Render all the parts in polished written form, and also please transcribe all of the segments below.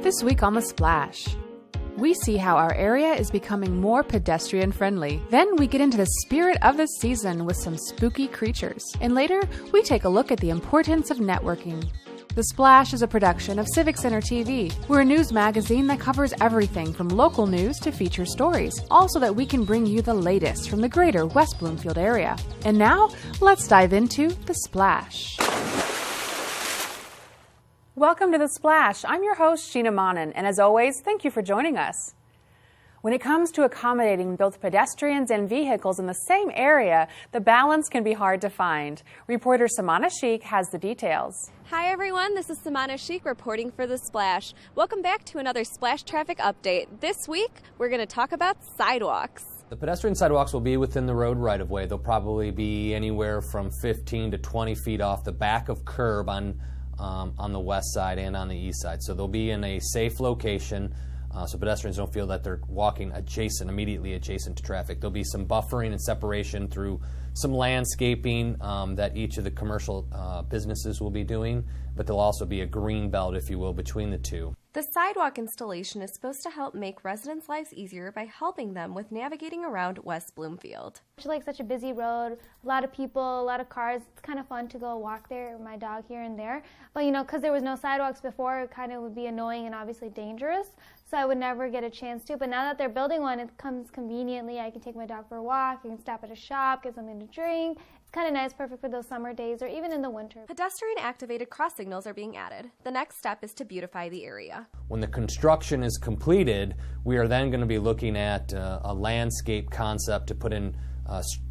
This week on The Splash, we see how our area is becoming more pedestrian-friendly. Then we get into the spirit of the season with some spooky creatures. And later, we take a look at the importance of networking. The Splash is a production of Civic Center TV. We're a news magazine that covers everything from local news to feature stories, all so that we can bring you the latest from the greater West Bloomfield area. And now, let's dive into The Splash. Welcome to The Splash. I'm your host, Sheena Monnin, and as always, thank you for joining us. When it comes to accommodating both pedestrians and vehicles in the same area, the balance can be hard to find. Reporter Samana Sheikh has the details. Hi everyone, this is Samana Sheikh reporting for The Splash. Welcome back to another Splash Traffic Update. This week, we're going to talk about sidewalks. The pedestrian sidewalks will be within the road right-of-way. They'll probably be anywhere from 15 to 20 feet off the back of curb on the west side and on the east side. So they'll be in a safe location so pedestrians don't feel that they're walking immediately adjacent to traffic. There'll be some buffering and separation through some landscaping that each of the commercial businesses will be doing, but there'll also be a green belt, if you will, between the two. The sidewalk installation is supposed to help make residents' lives easier by helping them with navigating around West Bloomfield. It's like such a busy road, a lot of people, a lot of cars. It's kind of fun to go walk there with my dog here and there. But, because there was no sidewalks before, it kind of would be annoying and obviously dangerous. So I would never get a chance to. But now that they're building one, it comes conveniently. I can take my dog for a walk, I can stop at a shop, get something to drink. It's kind of nice, perfect for those summer days or even in the winter. Pedestrian-activated cross signals are being added. The next step is to beautify the area. When the construction is completed, we are then going to be looking at a landscape concept to put in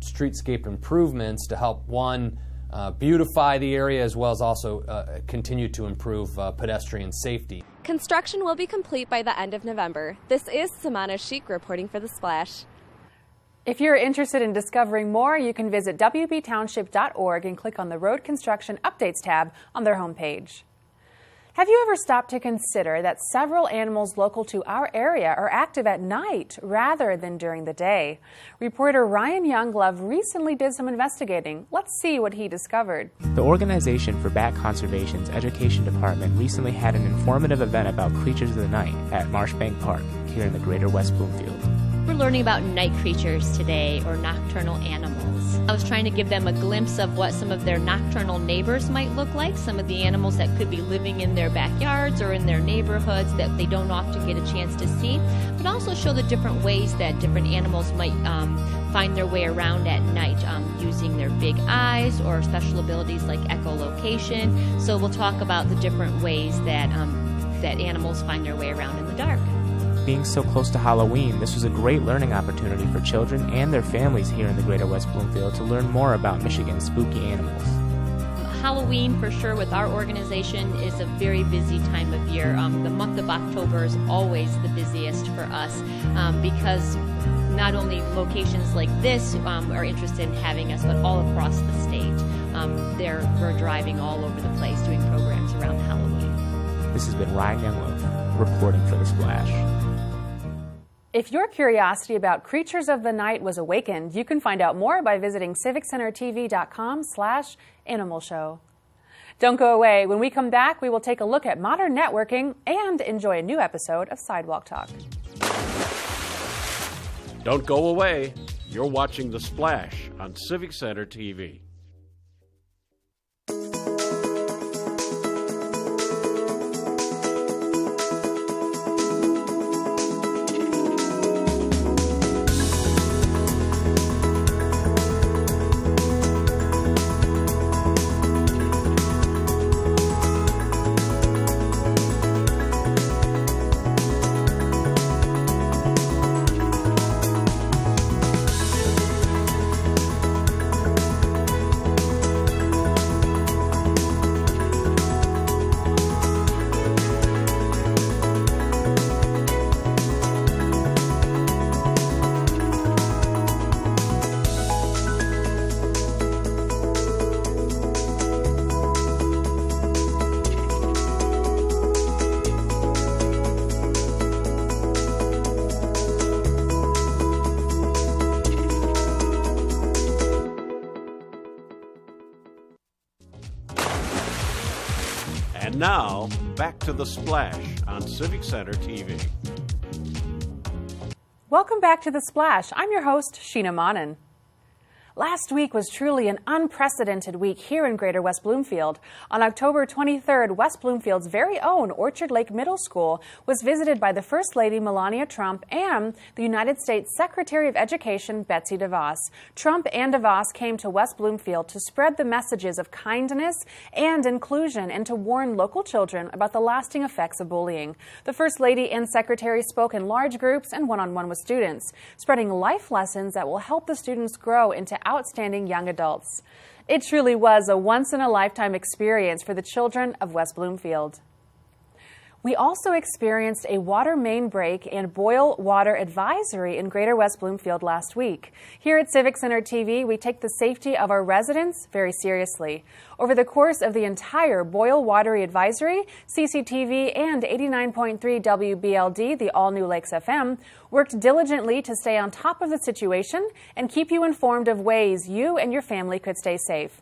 streetscape improvements to help, one, beautify the area as well as also continue to improve pedestrian safety. Construction will be complete by the end of November. This is Samana Sheikh reporting for The Splash. If you're interested in discovering more, you can visit wbtownship.org and click on the Road Construction Updates tab on their homepage. Have you ever stopped to consider that several animals local to our area are active at night rather than during the day? Reporter Ryan Younglove recently did some investigating. Let's see what he discovered. The Organization for Bat Conservation's Education Department recently had an informative event about creatures of the night at Marshbank Park here in the greater West Bloomfield. We're learning about night creatures today, or nocturnal animals. I was trying to give them a glimpse of what some of their nocturnal neighbors might look like, some of the animals that could be living in their backyards or in their neighborhoods that they don't often get a chance to see, but also show the different ways that different animals might find their way around at night using their big eyes or special abilities like echolocation. So we'll talk about the different ways that animals find their way around in the dark. Being so close to Halloween, this was a great learning opportunity for children and their families here in the greater West Bloomfield to learn more about Michigan's spooky animals. Halloween, for sure, with our organization is a very busy time of year. The month of October is always the busiest for us because not only locations like this are interested in having us, but all across the state. We're driving all over the place doing programs around Halloween. This has been Ryan Younglove reporting for The Splash. If your curiosity about creatures of the night was awakened, you can find out more by visiting civiccentertv.com/animal show. Don't go away. When we come back, we will take a look at modern networking and enjoy a new episode of Sidewalk Talk. Don't go away. You're watching The Splash on Civic Center TV. And now, back to The Splash on Civic Center TV. Welcome back to The Splash. I'm your host, Sheena Monnin. Last week was truly an unprecedented week here in Greater West Bloomfield. On October 23rd, West Bloomfield's very own Orchard Lake Middle School was visited by the First Lady Melania Trump and the United States Secretary of Education Betsy DeVos. Trump and DeVos came to West Bloomfield to spread the messages of kindness and inclusion and to warn local children about the lasting effects of bullying. The First Lady and Secretary spoke in large groups and one-on-one with students, spreading life lessons that will help the students grow into outstanding young adults. It truly was a once-in-a-lifetime experience for the children of West Bloomfield. We also experienced a water main break and boil water advisory in Greater West Bloomfield last week. Here at Civic Center TV, we take the safety of our residents very seriously. Over the course of the entire boil water advisory, CCTV and 89.3 WBLD, the all-new Lakes FM, worked diligently to stay on top of the situation and keep you informed of ways you and your family could stay safe.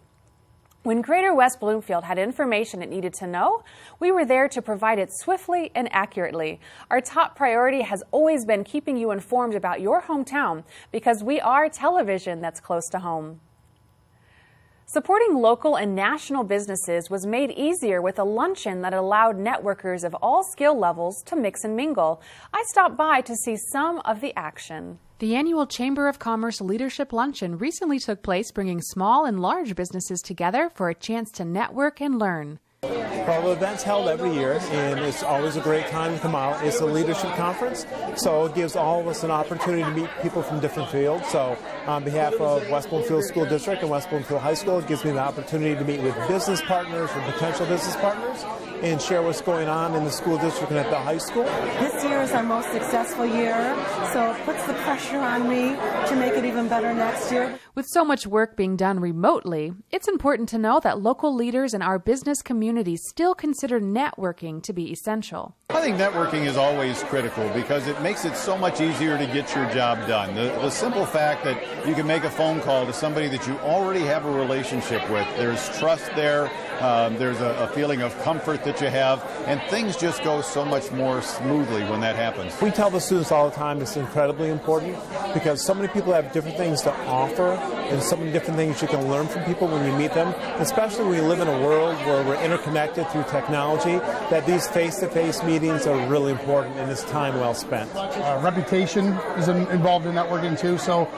When Greater West Bloomfield had information it needed to know, we were there to provide it swiftly and accurately. Our top priority has always been keeping you informed about your hometown because we are television that's close to home. Supporting local and national businesses was made easier with a luncheon that allowed networkers of all skill levels to mix and mingle. I stopped by to see some of the action. The annual Chamber of Commerce Leadership Luncheon recently took place, bringing small and large businesses together for a chance to network and learn. Well, the event's held every year, and it's always a great time to come out. It's a leadership conference, so it gives all of us an opportunity to meet people from different fields. So on behalf of West Bloomfield School District and West Bloomfield High School, it gives me the opportunity to meet with business partners or potential business partners and share what's going on in the school district and at the high school. This year is our most successful year, so it puts the pressure on me to make it even better next year. With so much work being done remotely, it's important to know that local leaders in our business community still consider networking to be essential. I think networking is always critical because it makes it so much easier to get your job done. The simple fact that you can make a phone call to somebody that you already have a relationship with, there's trust there, there's a feeling of comfort that you have, and things just go so much more smoothly when that happens. We tell the students all the time it's incredibly important because so many people have different things to offer and so many different things you can learn from people when you meet them, especially when you live in a world where we're interconnected through technology, that these face-to-face meetings are really important and it's time well spent. Reputation is involved in networking too, so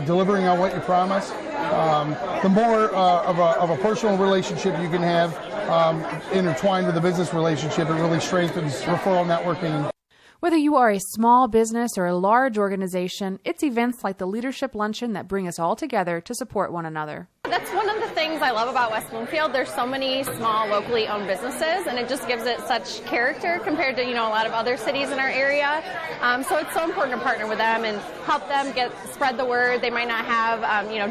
delivering on what you promise. The more of a personal relationship you can have intertwined with a business relationship, it really strengthens referral networking. Whether you are a small business or a large organization, it's events like the Leadership Luncheon that bring us all together to support one another. That's one of the things I love about West Bloomfield. There's so many small, locally owned businesses, and it just gives it such character compared to, a lot of other cities in our area. So it's so important to partner with them and help them spread the word. They might not have,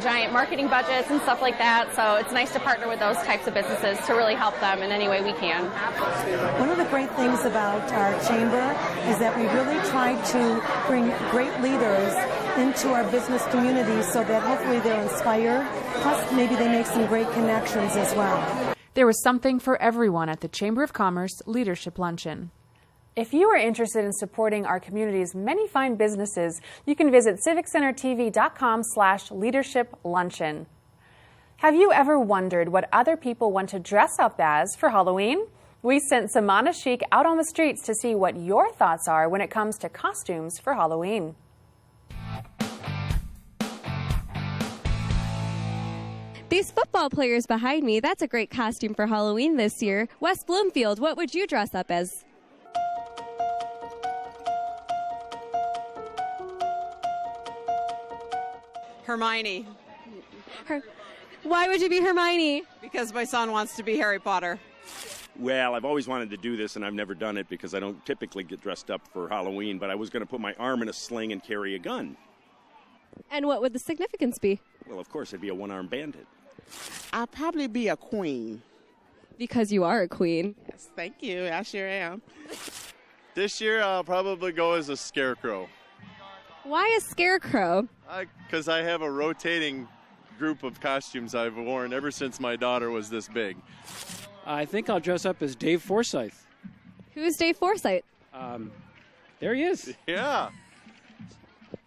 giant marketing budgets and stuff like that. So it's nice to partner with those types of businesses to really help them in any way we can. One of the great things about our chamber is that we really try to bring great leaders into our business community so that hopefully they're inspired, plus maybe they make some great connections as well. There was something for everyone at the Chamber of Commerce Leadership Luncheon. If you are interested in supporting our community's many fine businesses, you can visit civiccentertv.com/leadershipluncheon. Have you ever wondered what other people want to dress up as for Halloween? We sent Samana Chic out on the streets to see what your thoughts are when it comes to costumes for Halloween. These football players behind me, that's a great costume for Halloween this year. West Bloomfield, what would you dress up as? Hermione. Why would you be Hermione? Because my son wants to be Harry Potter. Well, I've always wanted to do this, and I've never done it because I don't typically get dressed up for Halloween, but I was going to put my arm in a sling and carry a gun. And what would the significance be? Well, of course, I'd be a one-armed bandit. I'll probably be a queen. Because you are a queen. Yes, thank you. I sure am. This year, I'll probably go as a scarecrow. Why a scarecrow? Because I have a rotating group of costumes I've worn ever since my daughter was this big. I think I'll dress up as Dave Forsyth. Who's Dave Forsyth? There he is. Yeah.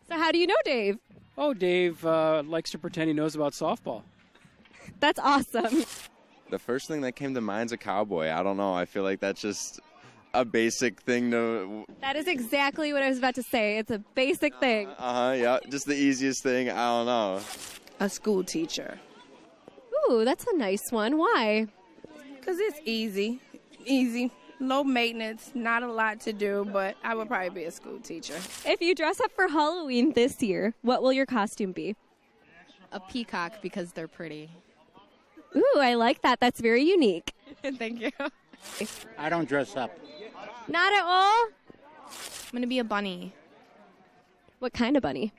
So how do you know Dave? Oh, Dave likes to pretend he knows about softball. That's awesome. The first thing that came to mind is a cowboy. I don't know. I feel like that's just a basic thing to... That is exactly what I was about to say. It's a basic thing. Yeah. Just the easiest thing. I don't know. A school teacher. Ooh, that's a nice one. Why? Because it's easy. Easy. Low maintenance. Not a lot to do, but I would probably be a school teacher. If you dress up for Halloween this year, what will your costume be? A peacock because they're pretty. Ooh, I like that. That's very unique. Thank you. I don't dress up. Not at all? I'm going to be a bunny. What kind of bunny?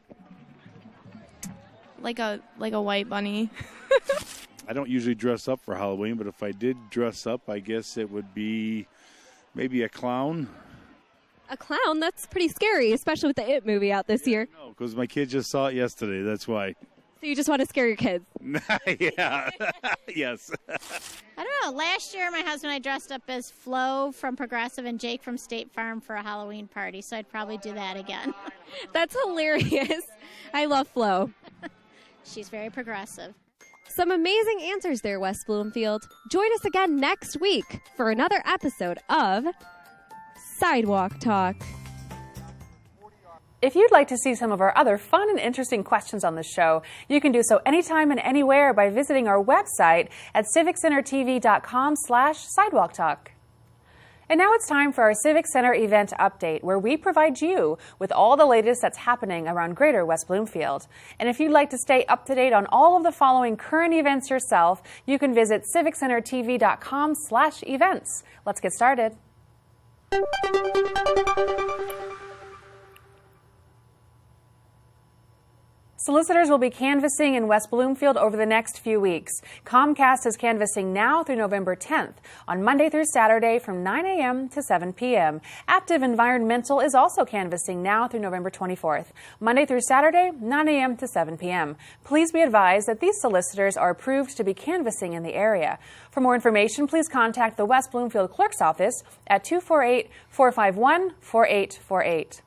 Like a white bunny. I don't usually dress up for Halloween, but if I did dress up, I guess it would be maybe a clown. A clown? That's pretty scary, especially with the It movie out this year. No, because my kid just saw it yesterday. That's why. So you just want to scare your kids? Yeah. Yes. I don't know. Last year, my husband and I dressed up as Flo from Progressive and Jake from State Farm for a Halloween party, so I'd probably do that again. That's hilarious. I love Flo. She's very progressive. Some amazing answers there, West Bloomfield. Join us again next week for another episode of Sidewalk Talk. If you'd like to see some of our other fun and interesting questions on the show, you can do so anytime and anywhere by visiting our website at civiccentertv.com/sidewalk talk. And now it's time for our Civic Center event update, where we provide you with all the latest that's happening around Greater West Bloomfield. And if you'd like to stay up to date on all of the following current events yourself, you can visit civiccentertv.com/events. Let's get started. Solicitors will be canvassing in West Bloomfield over the next few weeks. Comcast is canvassing now through November 10th, on Monday through Saturday from 9 a.m. to 7 p.m. Active Environmental is also canvassing now through November 24th, Monday through Saturday, 9 a.m. to 7 p.m. Please be advised that these solicitors are approved to be canvassing in the area. For more information, please contact the West Bloomfield Clerk's Office at 248-451-4848.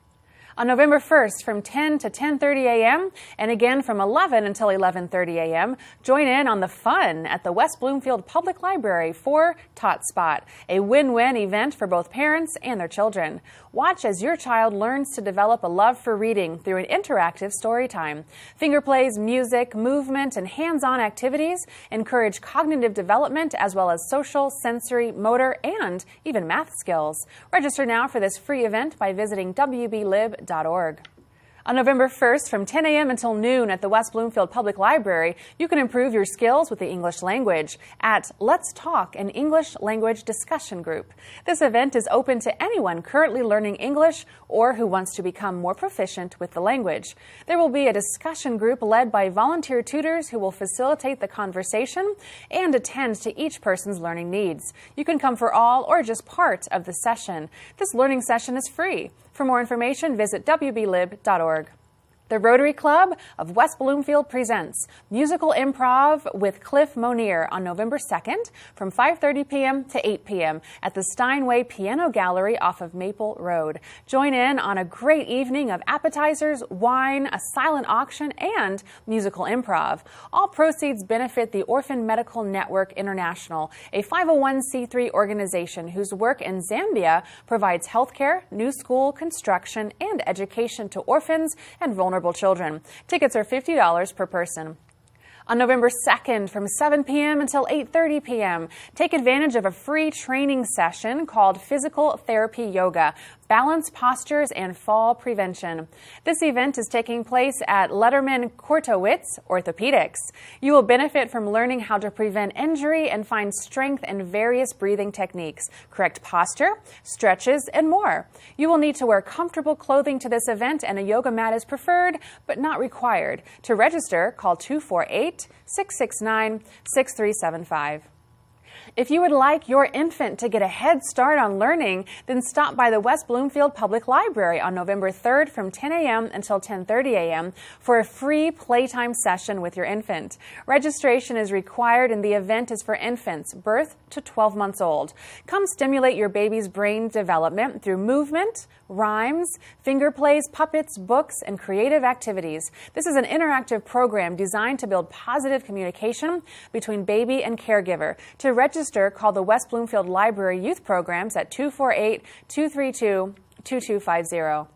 On November 1st from 10 to 10:30 a.m. and again from 11 until 11:30 a.m., join in on the fun at the West Bloomfield Public Library for Tot Spot, a win-win event for both parents and their children. Watch as your child learns to develop a love for reading through an interactive story time. Finger plays, music, movement, and hands-on activities encourage cognitive development as well as social, sensory, motor, and even math skills. Register now for this free event by visiting wblib.org. On November 1st from 10 a.m. until noon at the West Bloomfield Public Library, you can improve your skills with the English language at Let's Talk, an English language discussion group. This event is open to anyone currently learning English or who wants to become more proficient with the language. There will be a discussion group led by volunteer tutors who will facilitate the conversation and attend to each person's learning needs. You can come for all or just part of the session. This learning session is free. For more information, visit wblib.org. The Rotary Club of West Bloomfield presents musical improv with Cliff Monier on November 2nd from 5:30 p.m. to 8 p.m. at the Steinway Piano Gallery off of Maple Road. Join in on a great evening of appetizers, wine, a silent auction, and musical improv. All proceeds benefit the Orphan Medical Network International, a 501c3 organization whose work in Zambia provides healthcare, new school construction, and education to orphans and vulnerable children. Tickets are $50 per person. On November 2nd from 7 p.m. until 8:30 p.m., take advantage of a free training session called Physical Therapy Yoga, Balance Postures, and Fall Prevention. This event is taking place at Letterman Kortowitz Orthopedics. You will benefit from learning how to prevent injury and find strength in various breathing techniques, correct posture, stretches, and more. You will need to wear comfortable clothing to this event, and a yoga mat is preferred but not required. To register, call 248-669-6375. If you would like your infant to get a head start on learning, then stop by the West Bloomfield Public Library on November 3rd from 10 a.m. until 10:30 a.m. for a free playtime session with your infant. Registration is required and the event is for infants birth to 12 months old. Come stimulate your baby's brain development through movement, rhymes, finger plays, puppets, books, and creative activities. This is an interactive program designed to build positive communication between baby and caregiver. To register, call the West Bloomfield Library Youth Programs at 248-232-2250.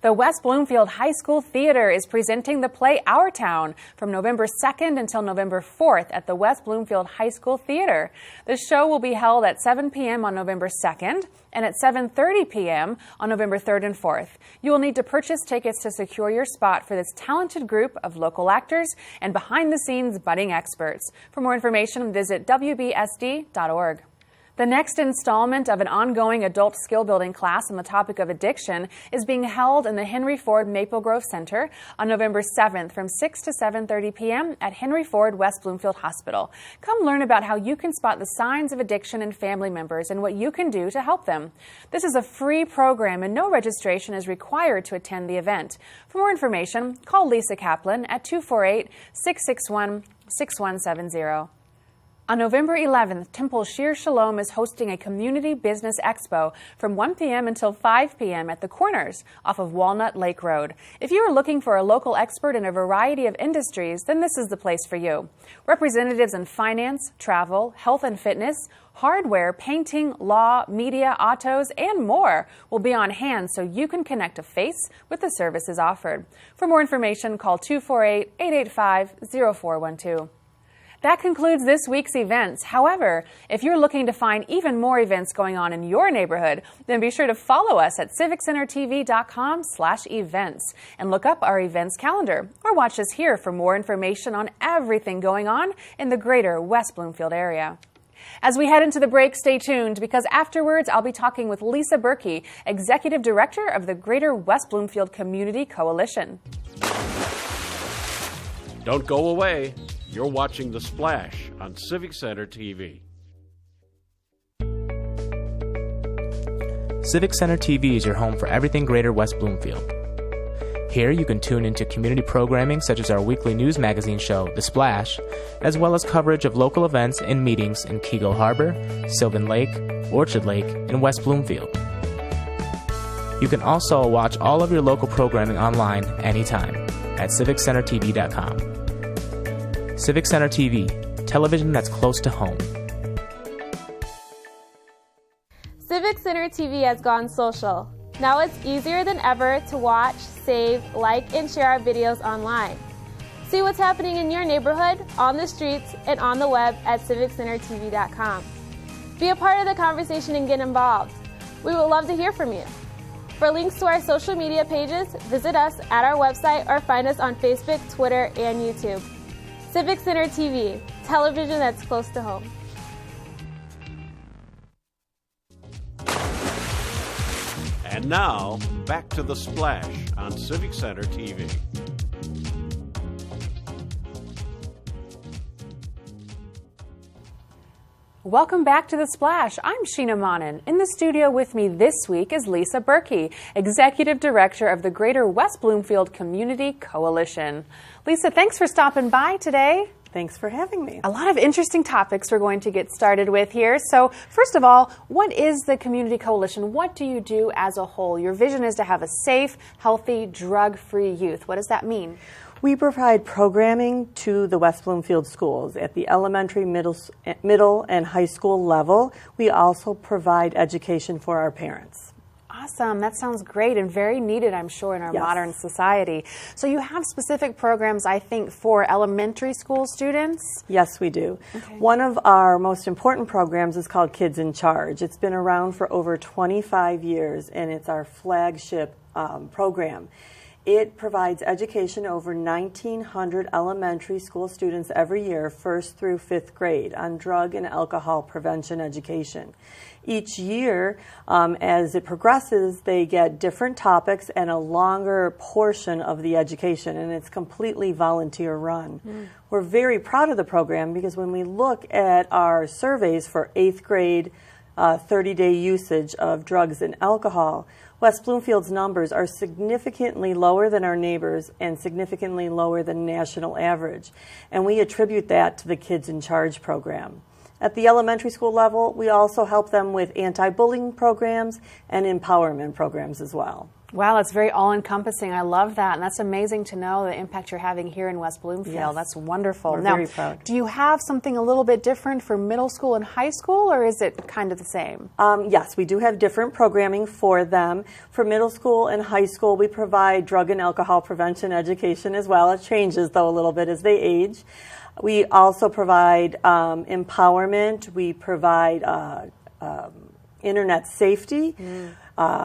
The West Bloomfield High School Theater is presenting the play Our Town from November 2nd until November 4th at the West Bloomfield High School Theater. The show will be held at 7 p.m. on November 2nd and at 7:30 p.m. on November 3rd and 4th. You will need to purchase tickets to secure your spot for this talented group of local actors and behind-the-scenes budding experts. For more information, visit wbsd.org. The next installment of an ongoing adult skill building class on the topic of addiction is being held in the Henry Ford Maple Grove Center on November 7th from 6 to 7:30 p.m. at Henry Ford West Bloomfield Hospital. Come learn about how you can spot the signs of addiction in family members and what you can do to help them. This is a free program and no registration is required to attend the event. For more information, call Lisa Kaplan at 248-661-6170. On November 11th, Temple Sheer Shalom is hosting a community business expo from 1 p.m. until 5 p.m. at the Corners off of Walnut Lake Road. If you are looking for a local expert in a variety of industries, then this is the place for you. Representatives in finance, travel, health and fitness, hardware, painting, law, media, autos, and more will be on hand so you can connect a face with the services offered. For more information, call 248-885-0412. That concludes this week's events. However, if you're looking to find even more events going on in your neighborhood, then be sure to follow us at civiccentertv.com/events and look up our events calendar, or watch us here for more information on everything going on in the greater West Bloomfield area. As we head into the break, stay tuned because afterwards I'll be talking with Lisa Berkey, Executive Director of the Greater West Bloomfield Community Coalition. Don't go away. You're watching The Splash on Civic Center TV. Civic Center TV is your home for everything Greater West Bloomfield. Here you can tune into community programming such as our weekly news magazine show, The Splash, as well as coverage of local events and meetings in Keego Harbor, Sylvan Lake, Orchard Lake, and West Bloomfield. You can also watch all of your local programming online anytime at civiccentertv.com. Civic Center TV, television that's close to home. Civic Center TV has gone social. Now it's easier than ever to watch, save, like, and share our videos online. See what's happening in your neighborhood, on the streets, and on the web at civiccentertv.com. Be a part of the conversation and get involved. We would love to hear from you. For links to our social media pages, visit us at our website or find us on Facebook, Twitter, and YouTube. Civic Center TV, television that's close to home. And now, back to The Splash on Civic Center TV. Welcome back to The Splash. I'm Sheena Monnin. In the studio with me this week is Lisa Berkey, Executive Director of the Greater West Bloomfield Community Coalition. Lisa, thanks for stopping by today. Thanks for having me. A lot of interesting topics we're going to get started with here. So first of all, what is the Community Coalition? What do you do as a whole? Your vision is to have a safe, healthy, drug-free youth. What does that mean? We provide programming to the West Bloomfield schools at the elementary, middle, and high school level. We also provide education for our parents. Awesome. That sounds great and very needed, I'm sure, in our modern society. So you have specific programs, I think, for elementary school students? Yes, we do. Okay. One of our most important programs is called Kids in Charge. It's been around for over 25 years, and it's our flagship program. It provides education to over 1,900 elementary school students every year, 1st through 5th grade, on drug and alcohol prevention education. Each year, as it progresses, they get different topics and a longer portion of the education, and it's completely volunteer run. We're very proud of the program because when we look at our surveys for 8th grade 30-day usage of drugs and alcohol, West Bloomfield's numbers are significantly lower than our neighbors and significantly lower than national average. And we attribute that to the Kids in Charge program. At the elementary school level, we also help them with anti-bullying programs and empowerment programs as well. Wow, that's very all-encompassing. I love that, and that's amazing to know the impact you're having here in West Bloomfield. Yes. That's wonderful. We're now, very proud. Do you have something a little bit different for middle school and high school, or is it kind of the same? Yes, we do have different programming for them. For middle school and high school, we provide drug and alcohol prevention education as well. It changes, though, a little bit as they age. We also provide empowerment. We provide internet safety.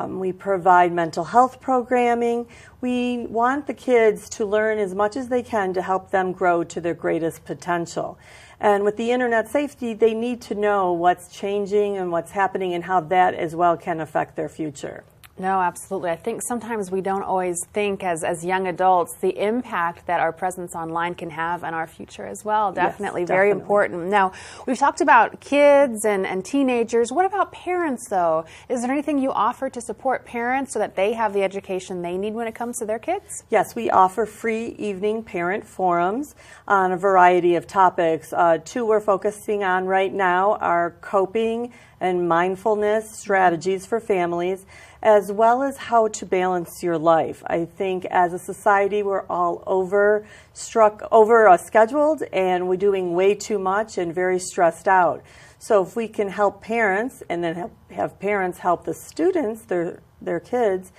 We provide mental health programming. We want the kids to learn as much as they can to help them grow to their greatest potential. And with the internet safety, they need to know what's changing and what's happening and how that as well can affect their future. No, absolutely. I think sometimes we don't always think as young adults the impact that our presence online can have on our future as well. Definitely, yes, very definitely. important. Now, we've talked about kids and teenagers. What about parents, though? Is there anything you offer to support parents so that they have the education they need when it comes to their kids? Yes, we offer free evening parent forums on a variety of topics. Two we're focusing on right now are coping and mindfulness strategies for families, as well as how to balance your life. I think as a society, we're all scheduled, and we're doing way too much and very stressed out. So if we can help parents and then have parents help the students, their kids,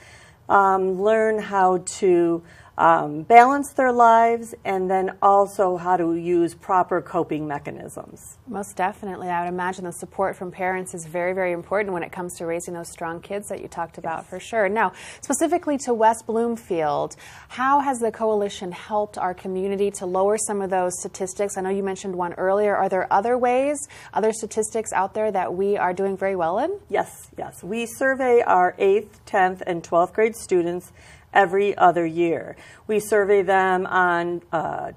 learn how to balance their lives, and then also how to use proper coping mechanisms. Most definitely. I would imagine the support from parents is very, very important when it comes to raising those strong kids that you talked about, for sure. Now, specifically to West Bloomfield, how has the coalition helped our community to lower some of those statistics? I know you mentioned one earlier. Are there other ways, other statistics out there that we are doing very well in? Yes. We survey our 8th, 10th, and 12th grade students every other year. We survey them on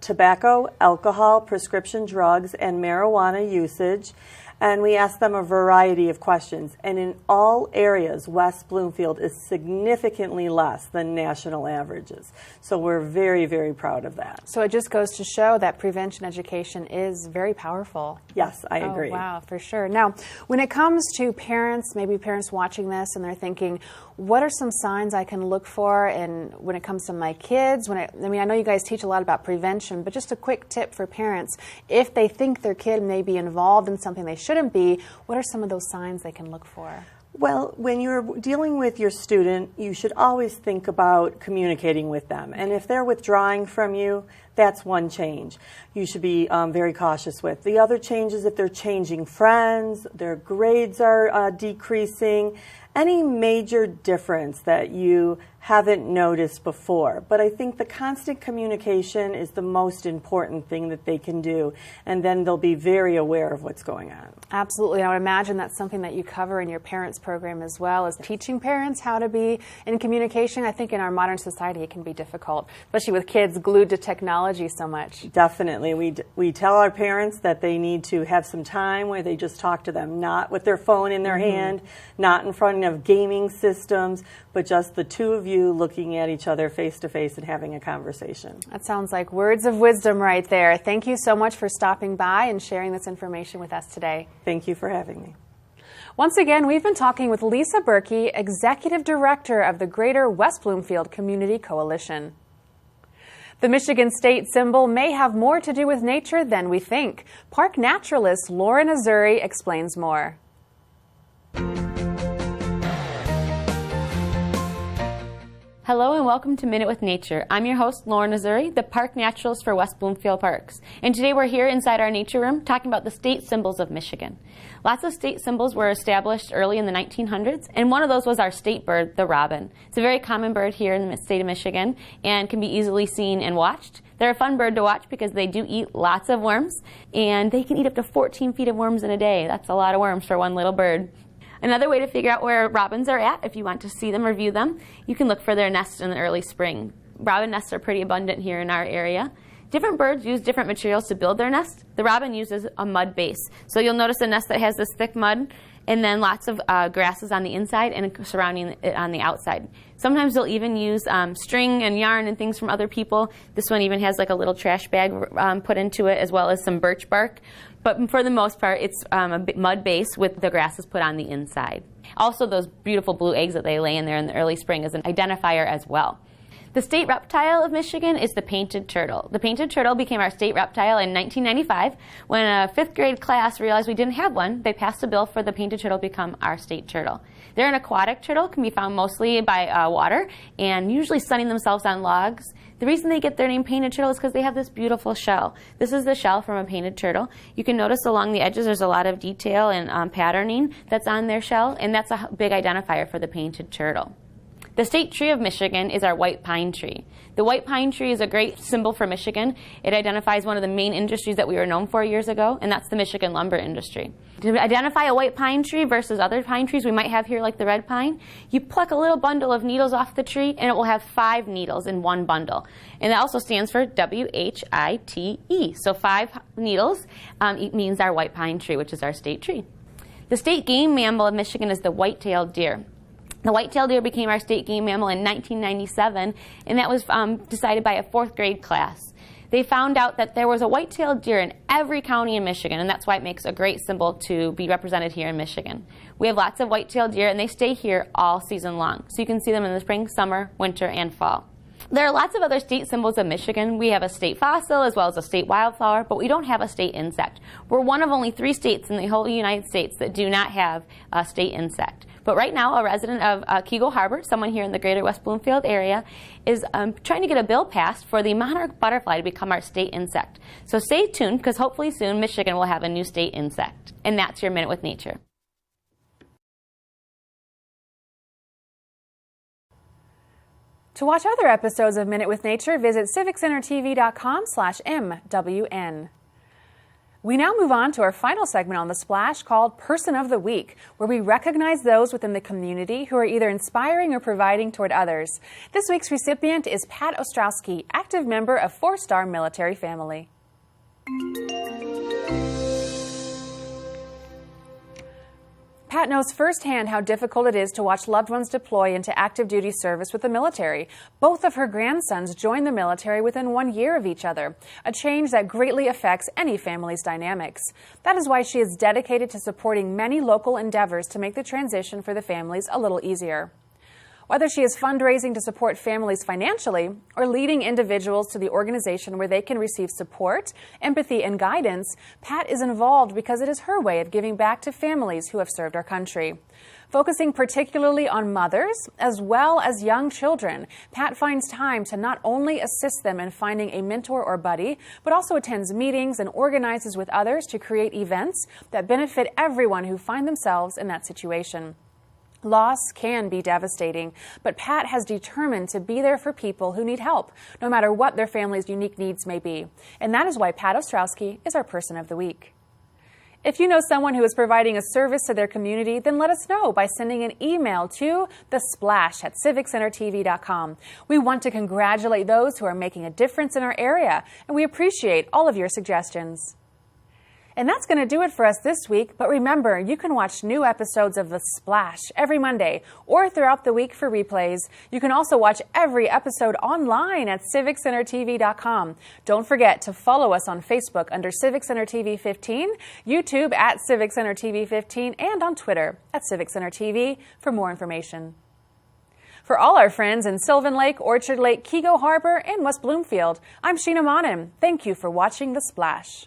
tobacco, alcohol, prescription drugs, and marijuana usage, and we ask them a variety of questions. And in all areas, West Bloomfield is significantly less than national averages. So we're very, very proud of that. So it just goes to show that prevention education is very powerful. Yes, I agree. Oh, wow, for sure. Now, when it comes to parents, maybe parents watching this and they're thinking, what are some signs I can look for and when it comes to my kids? I know you guys teach a lot about prevention, but just a quick tip for parents. If they think their kid may be involved in something they shouldn't be, what are some of those signs they can look for? Well, when you're dealing with your student, you should always think about communicating with them. And if they're withdrawing from you, that's one change you should be very cautious with. The other change is if they're changing friends, their grades are decreasing, any major difference that you haven't noticed before. But I think the constant communication is the most important thing that they can do, and then they'll be very aware of what's going on. Absolutely. I would imagine that's something that you cover in your parents program as well, as teaching parents how to be in communication. I think in our modern society it can be difficult, especially with kids glued to technology so much. Definitely. We tell our parents that they need to have some time where they just talk to them, not with their phone in their hand, not in front of gaming systems, but just the two of you looking at each other face to face and having a conversation. That sounds like words of wisdom right there. Thank you so much for stopping by and sharing this information with us today. Thank you for having me. Once again, we've been talking with Lisa Berkey, Executive Director of the Greater West Bloomfield Community Coalition. The Michigan state symbol may have more to do with nature than we think. Park naturalist Lauren Azuri explains more. Hello and welcome to Minute with Nature. I'm your host, Lauren Azuri, the Park Naturalist for West Bloomfield Parks. And today we're here inside our nature room talking about the state symbols of Michigan. Lots of state symbols were established early in the 1900s, and one of those was our state bird, the robin. It's a very common bird here in the state of Michigan and can be easily seen and watched. They're a fun bird to watch because they do eat lots of worms, and they can eat up to 14 feet of worms in a day. That's a lot of worms for one little bird. Another way to figure out where robins are at, if you want to see them or view them, you can look for their nests in the early spring. Robin nests are pretty abundant here in our area. Different birds use different materials to build their nest. The robin uses a mud base. So you'll notice a nest that has this thick mud and then lots of grasses on the inside and surrounding it on the outside. Sometimes they'll even use string and yarn and things from other people. This one even has like a little trash bag put into it, as well as some birch bark. But for the most part, it's a mud base with the grasses put on the inside. Also, those beautiful blue eggs that they lay in there in the early spring is an identifier as well. The state reptile of Michigan is the painted turtle. The painted turtle became our state reptile in 1995 when a 5th grade class realized we didn't have one. They passed a bill for the painted turtle to become our state turtle. They're an aquatic turtle, can be found mostly by water and usually sunning themselves on logs. The reason they get their name painted turtle is because they have this beautiful shell. This is the shell from a painted turtle. You can notice along the edges there's a lot of detail and patterning that's on their shell, and that's a big identifier for the painted turtle. The state tree of Michigan is our white pine tree. The white pine tree is a great symbol for Michigan. It identifies one of the main industries that we were known for years ago, and that's the Michigan lumber industry. To identify a white pine tree versus other pine trees we might have here, like the red pine, you pluck a little bundle of needles off the tree, and it will have 5 needles in one bundle. And that also stands for WHITE. So 5 needles means our white pine tree, which is our state tree. The state game mammal of Michigan is the white-tailed deer. The white-tailed deer became our state game mammal in 1997, and that was decided by a 4th grade class. They found out that there was a white-tailed deer in every county in Michigan, and that's why it makes a great symbol to be represented here in Michigan. We have lots of white-tailed deer, and they stay here all season long. So you can see them in the spring, summer, winter, and fall. There are lots of other state symbols of Michigan. We have a state fossil as well as a state wildflower, but we don't have a state insect. We're one of only 3 states in the whole United States that do not have a state insect. But right now, a resident of Keego Harbor, someone here in the greater West Bloomfield area, is trying to get a bill passed for the monarch butterfly to become our state insect. So stay tuned, because hopefully soon Michigan will have a new state insect. And that's your Minute with Nature. To watch other episodes of Minute with Nature, visit civiccentertv.com/MWN. We now move on to our final segment on The Splash called Person of the Week, where we recognize those within the community who are either inspiring or providing toward others. This week's recipient is Pat Ostrowski, active member of 4-star military family. Pat knows firsthand how difficult it is to watch loved ones deploy into active duty service with the military. Both of her grandsons joined the military within 1 year of each other, a change that greatly affects any family's dynamics. That is why she is dedicated to supporting many local endeavors to make the transition for the families a little easier. Whether she is fundraising to support families financially or leading individuals to the organization where they can receive support, empathy, and guidance, Pat is involved because it is her way of giving back to families who have served our country. Focusing particularly on mothers as well as young children, Pat finds time to not only assist them in finding a mentor or buddy, but also attends meetings and organizes with others to create events that benefit everyone who find themselves in that situation. Loss can be devastating, but Pat has determined to be there for people who need help, no matter what their family's unique needs may be. And that is why Pat Ostrowski is our Person of the Week. If you know someone who is providing a service to their community, then let us know by sending an email to thesplash@civiccentertv.com. We want to congratulate those who are making a difference in our area, and we appreciate all of your suggestions. And that's going to do it for us this week, but remember, you can watch new episodes of The Splash every Monday or throughout the week for replays. You can also watch every episode online at civiccentertv.com. Don't forget to follow us on Facebook under Civic Center TV 15, YouTube at Civic Center TV 15, and on Twitter at Civic Center TV for more information. For all our friends in Sylvan Lake, Orchard Lake, Keego Harbor, and West Bloomfield, I'm Sheena Monnin. Thank you for watching The Splash.